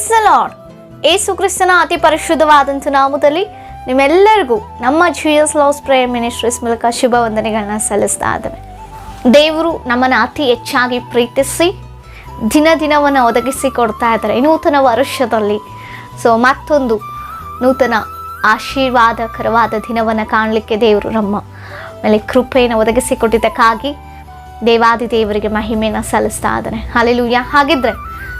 Price the lord. ಯೇಸು ಕ್ರಿಸ್ತನ ಅತಿ ಪರಿಶುದ್ಧವಾದಂಥ ನಾಮದಲ್ಲಿ ನಿಮ್ಮೆಲ್ಲರಿಗೂ ನಮ್ಮ ಜೀಸಸ್ ಲವ್ಸ್ ಪ್ರೇಯರ್ ಮಿನಿಸ್ಟ್ರೀಸ್ ಮೂಲಕ ಶುಭ ವಂದನೆಗಳನ್ನ ಸಲ್ಲಿಸ್ತಾ ಇದ್ದೇವೆ. ದೇವರು ನಮ್ಮನ್ನು ಅತಿ ಹೆಚ್ಚಾಗಿ ಪ್ರೀತಿಸಿ ದಿನವನ್ನು ಒದಗಿಸಿ ಕೊಡ್ತಾ ಇದ್ದಾರೆ. ನೂತನ ವರ್ಷದಲ್ಲಿ ಮತ್ತೊಂದು ನೂತನ ಆಶೀರ್ವಾದಕರವಾದ ದಿನವನ್ನು ಕಾಣಲಿಕ್ಕೆ ದೇವರು ನಮ್ಮ ಮೇಲೆ ಕೃಪೆಯನ್ನು ಒದಗಿಸಿಕೊಟ್ಟಿದ್ದಕ್ಕಾಗಿ ದೇವಾದಿ ದೇವರಿಗೆ ಮಹಿಮೆಯನ್ನು ಸಲ್ಲಿಸ್ತಾ ಇದ್ದಾನೆ. ಹಲ್ಲೆಲೂಯಾ. ಹಾಗಿದ್ರೆ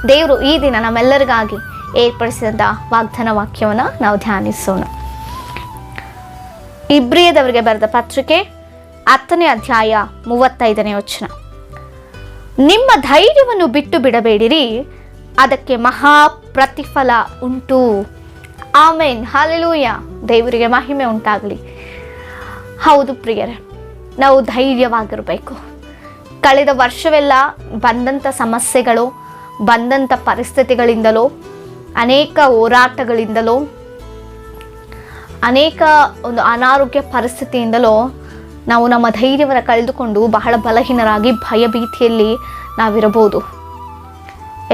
ದೇವರು ಈ ದಿನ ನಮ್ಮೆಲ್ಲರಿಗಾಗಿ ಏರ್ಪಡಿಸಿದಂಥ ವಾಗ್ದಾನ ವಾಕ್ಯವನ್ನು ನಾವು ಧ್ಯಾನಿಸೋಣ. ಇಬ್ರಿಯದವರಿಗೆ ಬರೆದ ಪತ್ರಿಕೆ 10ನೇ ಅಧ್ಯಾಯ 35ನೇ ವಚನ. ನಿಮ್ಮ ಧೈರ್ಯವನ್ನು ಬಿಟ್ಟು ಬಿಡಬೇಡಿರಿ, ಅದಕ್ಕೆ ಮಹಾ ಪ್ರತಿಫಲ ಉಂಟು. ಆಮೇನ್. ಹಲ್ಲೆಲೂಯಾ. ದೇವರಿಗೆ ಮಹಿಮೆ ಉಂಟಾಗಲಿ. ಹೌದು ಪ್ರಿಯರೇ, ನಾವು ಧೈರ್ಯವಾಗಿರಬೇಕು. ಕಳೆದ ವರ್ಷವೆಲ್ಲ ಬಂದಂಥ ಸಮಸ್ಯೆಗಳು, ಬಂದಂಥ ಪರಿಸ್ಥಿತಿಗಳಿಂದಲೋ, ಅನೇಕ ಹೋರಾಟಗಳಿಂದಲೋ, ಅನೇಕ ಒಂದು ಅನಾರೋಗ್ಯ ಪರಿಸ್ಥಿತಿಯಿಂದಲೋ ನಾವು ನಮ್ಮ ಧೈರ್ಯವನ್ನು ಕಳೆದುಕೊಂಡು ಬಹಳ ಬಲಹೀನರಾಗಿ ಭಯಭೀತಿಯಲ್ಲಿ ನಾವಿರಬಹುದು.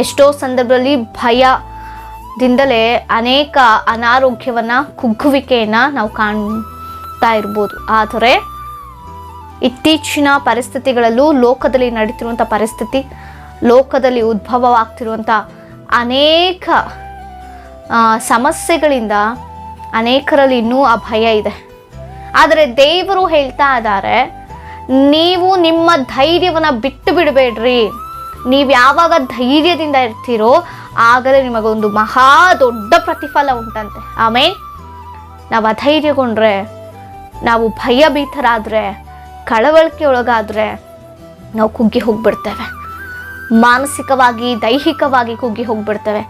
ಎಷ್ಟೋ ಸಂದರ್ಭದಲ್ಲಿ ಭಯದಿಂದಲೇ ಅನೇಕ ಅನಾರೋಗ್ಯವನ್ನು, ಕುಗ್ಗುವಿಕೆಯನ್ನು ನಾವು ಕಾಣ್ತಾ ಇರ್ಬೋದು. ಆದರೆ ಇತ್ತೀಚಿನ ಪರಿಸ್ಥಿತಿಗಳಲ್ಲೂ ಲೋಕದಲ್ಲಿ ನಡೀತಿರುವಂಥ ಪರಿಸ್ಥಿತಿ, ಲೋಕದಲ್ಲಿ ಉದ್ಭವವಾಗ್ತಿರುವಂಥ ಅನೇಕ ಸಮಸ್ಯೆಗಳಿಂದ ಅನೇಕರಲ್ಲಿ ಇನ್ನೂ ಆ ಭಯ ಇದೆ. ಆದರೆ ದೇವರು ಹೇಳ್ತಾ ಇದ್ದಾರೆ, ನೀವು ನಿಮ್ಮ ಧೈರ್ಯವನ್ನು ಬಿಟ್ಟು ಬಿಡಬೇಡ್ರಿ. ನೀವು ಯಾವಾಗ ಧೈರ್ಯದಿಂದ ಇರ್ತೀರೋ ಆಗಲೇ ನಿಮಗೊಂದು ಮಹಾ ದೊಡ್ಡ ಪ್ರತಿಫಲ ಉಂಟಂತೆ. ಆಮೇಲೆ ನಾವು ಅಧೈರ್ಯಗೊಂಡ್ರೆ, ನಾವು ಭಯಭೀತರಾದರೆ, ಕಳವಳಿಕೆ ಒಳಗಾದರೆ ನಾವು ಕುಗ್ಗಿ ಹೋಗ್ಬಿಡ್ತೇವೆ. ಮಾನಸಿಕವಾಗಿ, ದೈಹಿಕವಾಗಿ ಕುಗ್ಗಿ ಹೋಗ್ಬಿಡ್ತೇವೆ.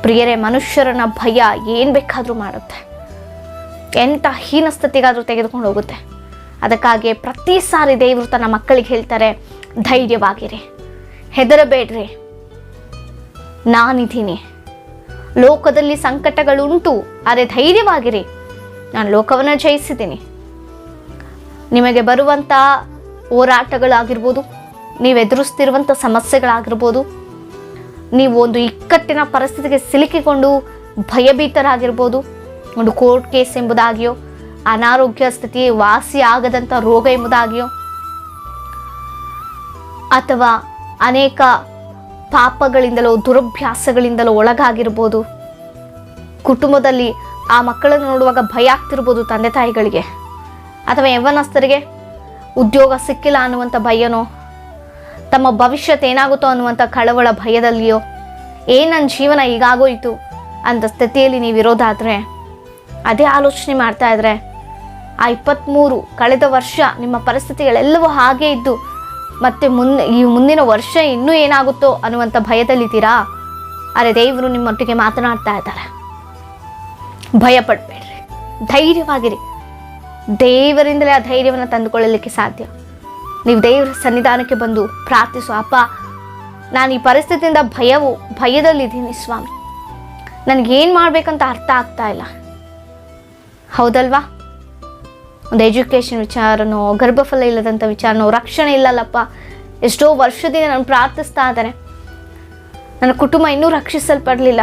ಪ್ರಿಯರೇ, ಮನುಷ್ಯರನ್ನ ಭಯ ಏನು ಬೇಕಾದರೂ ಮಾಡುತ್ತೆ, ಎಂಥ ಹೀನ ಸ್ಥಿತಿಗಾದರೂ ತೆಗೆದುಕೊಂಡು ಹೋಗುತ್ತೆ. ಅದಕ್ಕಾಗಿ ಪ್ರತಿ ಸಾರಿ ದೇವರು ತನ್ನ ಮಕ್ಕಳಿಗೆ ಹೇಳ್ತಾರೆ, ಧೈರ್ಯವಾಗಿರಿ, ಹೆದರಬೇಡ್ರಿ, ನಾನಿದ್ದೀನಿ. ಲೋಕದಲ್ಲಿ ಸಂಕಟಗಳುಂಟು, ಆದರೆ ಧೈರ್ಯವಾಗಿರಿ, ನಾನು ಲೋಕವನ್ನು ಜಯಿಸಿದ್ದೀನಿ. ನಿಮಗೆ ಬರುವಂಥ ಹೋರಾಟಗಳಾಗಿರ್ಬೋದು, ನೀವು ಎದುರಿಸ್ತಿರುವಂಥ ಸಮಸ್ಯೆಗಳಾಗಿರ್ಬೋದು, ನೀವು ಒಂದು ಇಕ್ಕಟ್ಟಿನ ಪರಿಸ್ಥಿತಿಗೆ ಸಿಲುಕಿಕೊಂಡು ಭಯಭೀತರಾಗಿರ್ಬೋದು, ಒಂದು ಕೋರ್ಟ್ ಕೇಸ್ ಎಂಬುದಾಗಿಯೋ, ಅನಾರೋಗ್ಯ ಸ್ಥಿತಿ, ವಾಸಿ ಆಗದಂಥ ರೋಗ ಎಂಬುದಾಗಿಯೋ, ಅಥವಾ ಅನೇಕ ಪಾಪಗಳಿಂದಲೋ ದುರಭ್ಯಾಸಗಳಿಂದಲೋ ಒಳಗಾಗಿರ್ಬೋದು. ಕುಟುಂಬದಲ್ಲಿ ಆ ಮಕ್ಕಳನ್ನು ನೋಡುವಾಗ ಭಯ ಆಗ್ತಿರ್ಬೋದು ತಂದೆ ತಾಯಿಗಳಿಗೆ, ಅಥವಾ ಯೌವನಸ್ಥರಿಗೆ ಉದ್ಯೋಗ ಸಿಕ್ಕಿಲ್ಲ ಅನ್ನುವಂಥ ಭಯನೋ, ತಮ್ಮ ಭವಿಷ್ಯತ್ ಏನಾಗುತ್ತೋ ಅನ್ನುವಂಥ ಕಳವಳ ಭಯದಲ್ಲಿಯೋ, ನನ್ನ ಜೀವನ ಹೀಗಾಗೋಯ್ತು ಅಂತ ಸ್ಥಿತಿಯಲ್ಲಿ ನೀವಿರೋದಾದರೆ, ಅದೇ ಆಲೋಚನೆ ಮಾಡ್ತಾ ಇದ್ರೆ, ಆ 23 ಕಳೆದ ವರ್ಷ ನಿಮ್ಮ ಪರಿಸ್ಥಿತಿಗಳೆಲ್ಲವೂ ಹಾಗೇ ಇದ್ದು ಮತ್ತೆ ಮುಂದಿನ ವರ್ಷ ಇನ್ನೂ ಏನಾಗುತ್ತೋ ಅನ್ನುವಂಥ ಭಯದಲ್ಲಿದ್ದೀರಾ? ಆದರೆ ದೇವರು ನಿಮ್ಮೊಟ್ಟಿಗೆ ಮಾತನಾಡ್ತಾ ಇದ್ದಾರೆ, ಭಯಪಡಬೇಡ್ರಿ, ಧೈರ್ಯವಾಗಿರಿ. ದೇವರಿಂದಲೇ ಆ ಧೈರ್ಯವನ್ನು ತಂದುಕೊಳ್ಳಲಿಕ್ಕೆ ಸಾಧ್ಯ. ನೀವು ದೇವರ ಸನ್ನಿಧಾನಕ್ಕೆ ಬಂದು ಪ್ರಾರ್ಥಿಸು, ಅಪ್ಪ, ನಾನು ಈ ಪರಿಸ್ಥಿತಿಯಿಂದ ಭಯದಲ್ಲಿದ್ದೀನಿ ಸ್ವಾಮಿ, ನನಗೇನು ಮಾಡಬೇಕಂತ ಅರ್ಥ ಆಗ್ತಾ ಇಲ್ಲ. ಹೌದಲ್ವಾ? ಒಂದು ಎಜುಕೇಷನ್ ವಿಚಾರನೋ, ಗರ್ಭಫಲ ಇಲ್ಲದಂಥ ವಿಚಾರನೋ, ರಕ್ಷಣೆ ಇಲ್ಲಲ್ಲಪ್ಪ, ಎಷ್ಟೋ ವರ್ಷದಿಂದ ನಾನು ಪ್ರಾರ್ಥಿಸ್ತಾ ಇದ್ದೇನೆ, ನನ್ನ ಕುಟುಂಬ ಇನ್ನೂ ರಕ್ಷಿಸಲ್ಪಡಲಿಲ್ಲ,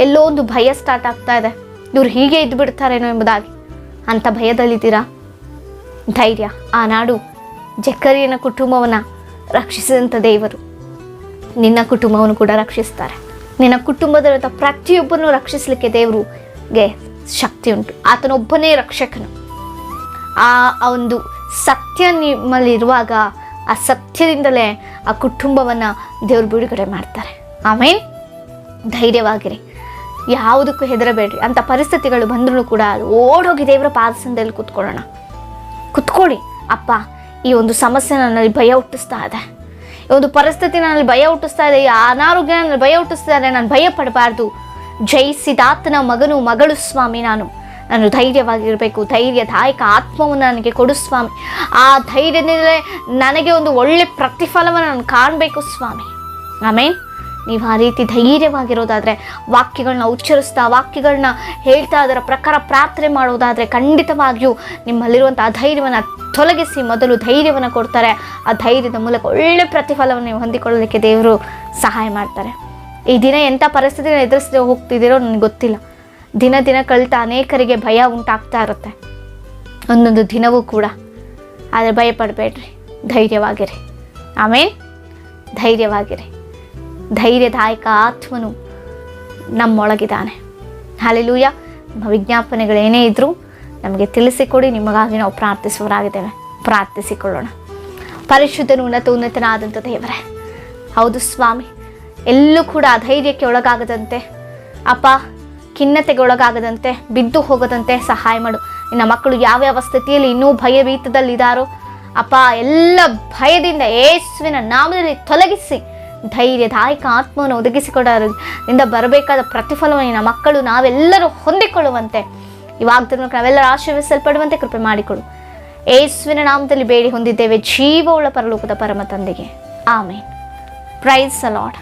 ಎಲ್ಲೋ ಒಂದು ಭಯ ಸ್ಟಾರ್ಟ್ ಆಗ್ತಾ ಇದೆ, ಇವ್ರು ಹೀಗೆ ಇದ್ದು ಬಿಡ್ತಾರೇನೋ ಎಂಬುದಾಗಿ ಅಂಥ ಭಯದಲ್ಲಿದ್ದೀರಾ? ಧೈರ್ಯ. ಆನಾಡು ಜಕರಿಯನ ಕುಟುಂಬವನ್ನು ರಕ್ಷಿಸಿದಂಥ ದೇವರು ನಿನ್ನ ಕುಟುಂಬವನ್ನು ಕೂಡ ರಕ್ಷಿಸ್ತಾರೆ. ನಿನ್ನ ಕುಟುಂಬದಲ್ಲಿರುವಂಥ ಪ್ರತಿಯೊಬ್ಬರನ್ನು ರಕ್ಷಿಸಲಿಕ್ಕೆ ದೇವರಿಗೆ ಶಕ್ತಿ ಉಂಟು. ಆತನೊಬ್ಬನೇ ರಕ್ಷಕನು. ಆ ಒಂದು ಸತ್ಯ ನಿಮ್ಮಲ್ಲಿರುವಾಗ ಆ ಸತ್ಯದಿಂದಲೇ ಆ ಕುಟುಂಬವನ್ನು ದೇವರು ಬಿಡುಗಡೆ ಮಾಡ್ತಾರೆ. ಆಮೇಲೆ ಧೈರ್ಯವಾಗಿರಿ, ಯಾವುದಕ್ಕೂ ಹೆದರಬೇಡ್ರಿ. ಅಂಥ ಪರಿಸ್ಥಿತಿಗಳು ಬಂದರೂ ಕೂಡ ಓಡೋಗಿ ದೇವರ ಪಾದಸಂದಲ್ಲಿ ಕುತ್ಕೊಳ್ಳಿ. ಅಪ್ಪ, ಈ ಒಂದು ಸಮಸ್ಯೆ ನನ್ನಲ್ಲಿ ಭಯ ಹುಟ್ಟಿಸ್ತಾ ಇದೆ, ಈ ಒಂದು ಪರಿಸ್ಥಿತಿ ನನ್ನಲ್ಲಿ ಭಯ ಹುಟ್ಟಿಸ್ತಾ ಇದೆ, ಈ ಅನಾರೋಗ್ಯ ನನ್ನಲ್ಲಿ ಭಯ ಹುಟ್ಟಿಸ್ತಾ ಇದೆ, ನಾನು ಭಯ ಪಡಬಾರ್ದು. ಜಯಿಸಿದಾತನ ಮಗಳು ಸ್ವಾಮಿ, ನಾನು ಧೈರ್ಯವಾಗಿರಬೇಕು. ಧೈರ್ಯದಾಯಕ ಆತ್ಮವನ್ನು ನನಗೆ ಕೊಡು ಸ್ವಾಮಿ. ಆ ಧೈರ್ಯದಿಂದಲೇ ನನಗೆ ಒಂದು ಒಳ್ಳೆ ಪ್ರತಿಫಲವನ್ನು ನಾನು ಕಾಣಬೇಕು ಸ್ವಾಮಿ. ಆಮೇಲೆ ನೀವು ಆ ರೀತಿ ಧೈರ್ಯವಾಗಿರೋದಾದರೆ, ವಾಕ್ಯಗಳನ್ನ ಉಚ್ಚರಿಸ್ತಾ, ವಾಕ್ಯಗಳನ್ನ ಹೇಳ್ತಾ, ಅದರ ಪ್ರಕಾರ ಪ್ರಾರ್ಥನೆ ಮಾಡೋದಾದರೆ, ಖಂಡಿತವಾಗಿಯೂ ನಿಮ್ಮಲ್ಲಿರುವಂಥ ಆ ಧೈರ್ಯವನ್ನು ತೊಲಗಿಸಿ ಮೊದಲು ಧೈರ್ಯವನ್ನು ಕೊಡ್ತಾರೆ. ಆ ಧೈರ್ಯದ ಮೂಲಕ ಒಳ್ಳೆ ಪ್ರತಿಫಲವನ್ನು ನೀವು ಹೊಂದಿಕೊಳ್ಳಲಿಕ್ಕೆ ದೇವರು ಸಹಾಯ ಮಾಡ್ತಾರೆ. ಈ ದಿನ ಎಂಥ ಪರಿಸ್ಥಿತಿನ ಎದುರಿಸದೆ ಹೋಗ್ತಿದ್ದೀರೋ ನನಗೆ ಗೊತ್ತಿಲ್ಲ. ದಿನ ದಿನ ಕಲಿತಾ ಅನೇಕರಿಗೆ ಭಯ ಉಂಟಾಗ್ತಾ ಇರುತ್ತೆ ಒಂದೊಂದು ದಿನವೂ ಕೂಡ. ಆದರೆ ಭಯಪಡಬೇಡ್ರಿ, ಧೈರ್ಯವಾಗಿರಿ. ಆಮೇಲೆ ಧೈರ್ಯವಾಗಿರಿ. ಧೈರ್ಯದಾಯಕ ಆತ್ಮನು ನಮ್ಮೊಳಗಿದ್ದಾನೆ. ಹಲ್ಲೆಲೂಯಾ. ನಮ್ಮ ವಿಜ್ಞಾಪನೆಗಳೇನೇ ಇದ್ದರೂ ನಮಗೆ ತಿಳಿಸಿಕೊಡಿ, ನಿಮಗಾಗಿ ನಾವು ಪ್ರಾರ್ಥಿಸುವರಾಗಿದ್ದೇವೆ. ಪ್ರಾರ್ಥಿಸಿಕೊಳ್ಳೋಣ. ಪರಿಶುದ್ಧನು ಉನ್ನತನಾದಂಥ ದೇವರೇ, ಹೌದು ಸ್ವಾಮಿ, ಎಲ್ಲೂ ಕೂಡ ಅಧೈರ್ಯಕ್ಕೆ ಒಳಗಾಗದಂತೆ ಅಪ್ಪ, ಖಿನ್ನತೆಗೆ ಒಳಗಾಗದಂತೆ, ಬಿದ್ದು ಹೋಗದಂತೆ ಸಹಾಯ ಮಾಡು. ನಿನ್ನ ಮಕ್ಕಳು ಯಾವ್ಯಾವ ಸ್ಥಿತಿಯಲ್ಲಿ ಇನ್ನೂ ಭಯಭೀತದಲ್ಲಿದ್ದಾರೋ ಅಪ್ಪ, ಎಲ್ಲ ಭಯದಿಂದ ಯೇಸುವಿನ ನಾಮದಲ್ಲಿ ತೊಲಗಿಸಿ ಧೈರ್ಯದಾಯಕ ಆತ್ಮವನ್ನು ಒದಗಿಸಿಕೊಡೋದ್ರಿಂದ ಬರಬೇಕಾದ ಫಲವನ್ನು ನಿನ್ನ ಮಕ್ಕಳು ನಾವೆಲ್ಲರೂ ಹೊಂದಿಕೊಳ್ಳುವಂತೆ, ಈ ವಾಗ್ದಾನಕ್ಕೆ ನಾವೆಲ್ಲರೂ ಆಶೀರ್ವದಿಸಲ್ಪಡುವಂತೆ ಕೃಪೆ ಮಾಡಿಕೊಡು. ಯೇಸುವಿನ ನಾಮದಲ್ಲಿ ಬೇಡಿ ಹೊಂದಿದ್ದೇವೆ, ಜೀವವುಳ್ಳ ಪರಲೋಕದ ಪರಮ ತಂದೆಗೆ. ಆಮೇನ್. Praise the lord.